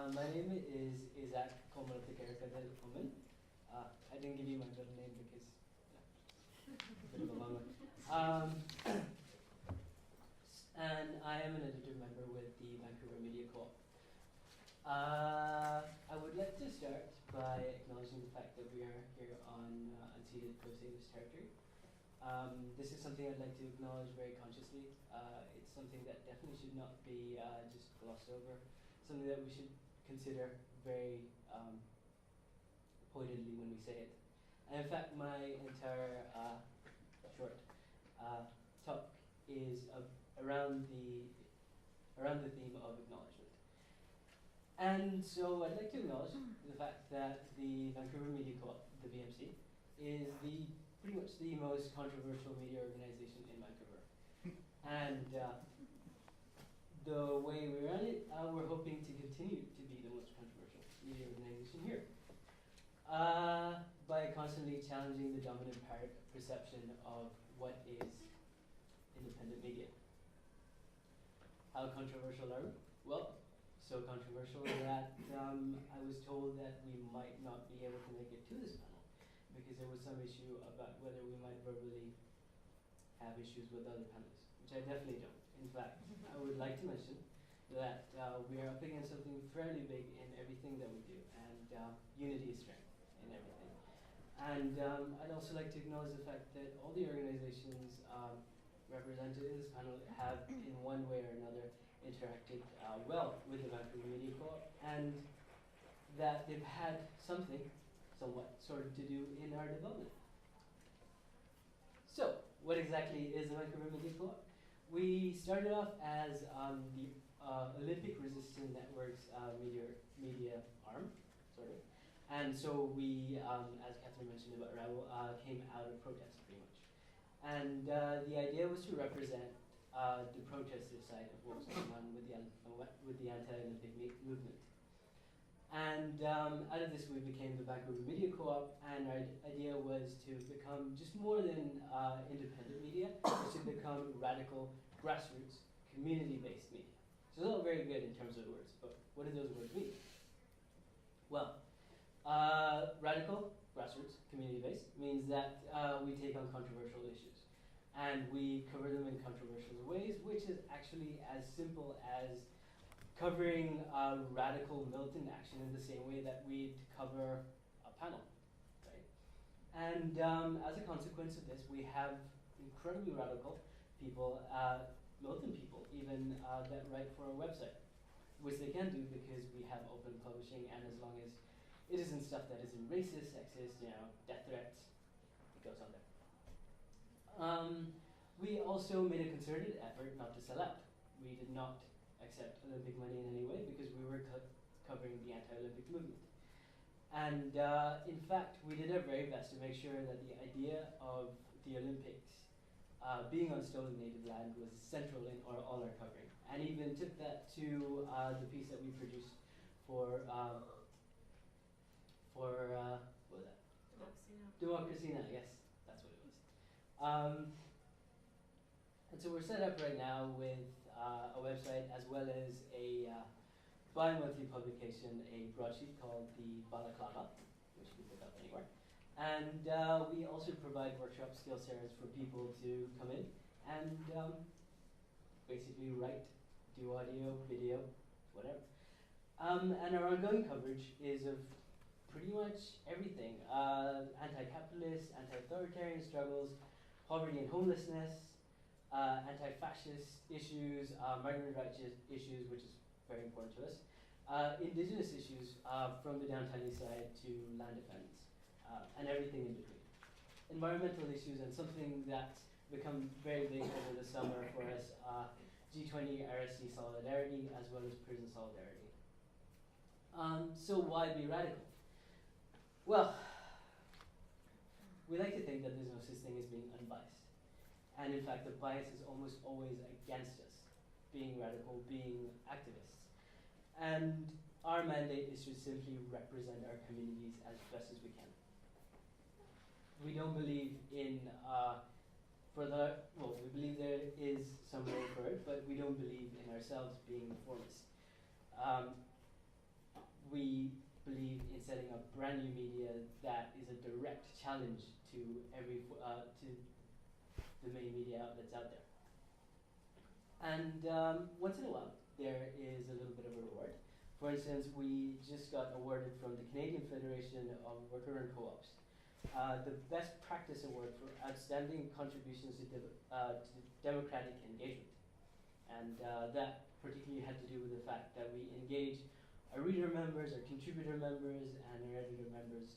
My name is Isaac Omen. I didn't give you my middle name because a bit of a long one. And I am an editor member with the Vancouver Media Co-op. I would like to start by acknowledging the fact that we are here on unceded Coast Salish territory. This is something I'd like to acknowledge very consciously. It's something that definitely should not be just glossed over, something that we should consider very pointedly when we say it. And in fact, my entire short talk is around the theme of acknowledgement. And so I'd like to acknowledge the fact that the Vancouver Media Co-op, the VMC, is pretty much the most controversial media organization in Vancouver. And the way we run it, we're hoping to continue to be the most controversial media organization here. By constantly challenging the dominant perception of what is independent media. How controversial are we? Well, so controversial that I was told that we might not be able to make it to this panel because there was some issue about whether we might verbally have issues with other panelists, which I definitely don't. In fact, I would like to mention that we are up against something fairly big in everything that we do, and unity is strength in everything. And I'd also like to acknowledge the fact that all the organizations represented in this panel have, in one way or another, interacted well with the Vancouver Media Co-op, and that they've had something, somewhat, sort of to do in our development. So, what exactly is the Vancouver Media Co-op? We started off as the Olympic Resistance Network's media arm, sort of. And so we, as Catherine mentioned about Raoul, came out of protest, pretty much. And the idea was to represent the protester side of what was going on with the anti-Olympic movement. And out of this, we became the Vancouver Media Co-op, and our idea was to become just more than independent media, but to become radical, grassroots, community-based media. So it's all very good in terms of words, but what do those words mean? Well, radical, grassroots, community-based means that we take on controversial issues. And we cover them in controversial ways, which is actually as simple as covering radical militant action in the same way that we'd cover a panel, right? And as a consequence of this, we have incredibly radical people, militant people even, that write for our website, which they can do because we have open publishing, and as long as it isn't stuff that isn't racist, sexist, death threats, it goes on there. We also made a concerted effort not to sell out. We did not accept Olympic money in any way because we were covering the anti-Olympic movement. And in fact, we did our very best to make sure that the idea of the Olympics being on stolen native land was central in all our covering. And even took that to the piece that we produced for what was that? Democracy Now! Democracy Now!, yes, that's what it was. And so we're set up right now with a website as well as a bi-monthly publication, a broadsheet called the Balaclava, which you can pick up anywhere. And we also provide workshop skill sets for people to come in and basically write, do audio, video, whatever. And our ongoing coverage is of pretty much everything. Anti-capitalist, anti-authoritarian struggles, poverty and homelessness, anti-fascist issues, migrant rights issues, which is very important to us, indigenous issues from the downtown Eastside to land defense, and everything in between. Environmental issues, and something that's become very big over the summer for us, G20 RSC solidarity, as well as prison solidarity. So why be radical? Well, we like to think that there's no such thing as being unbiased. And in fact, the bias is almost always against us, being radical, being activists. And our mandate is to simply represent our communities as best as we can. We don't believe in, we believe there is some role for it, but we don't believe in ourselves being reformists. brand new media that is a direct challenge to to the main media outlets out there. And once in a while, there is a little bit of a reward. For instance, we just got awarded from the Canadian Federation of Worker-Run Co-ops the Best Practice Award for Outstanding Contributions to Democratic Engagement. And that particularly had to do with the fact that we engage our reader members, our contributor members, and our editor members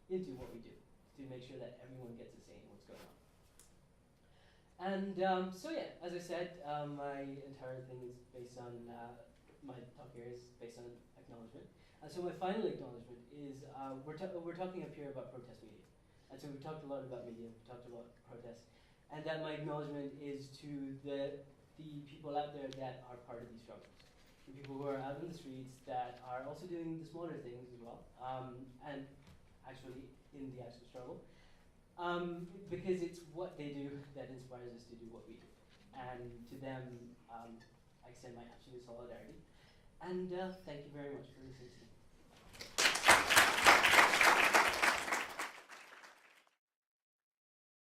into what we do, to make sure that everyone gets a say in what's going on. And so yeah, as I said, my entire thing is based on, my talk here is based on acknowledgement. And so my final acknowledgement is, we're talking up here about protest media. And so we've talked a lot about media, we've talked about protests, and that my acknowledgement is to the people out there that are part of these struggles. The people who are out in the streets that are also doing the smaller things as well, and actually in the actual struggle. Because it's what they do that inspires us to do what we do. And to them, I extend my absolute solidarity. And thank you very much for listening to me.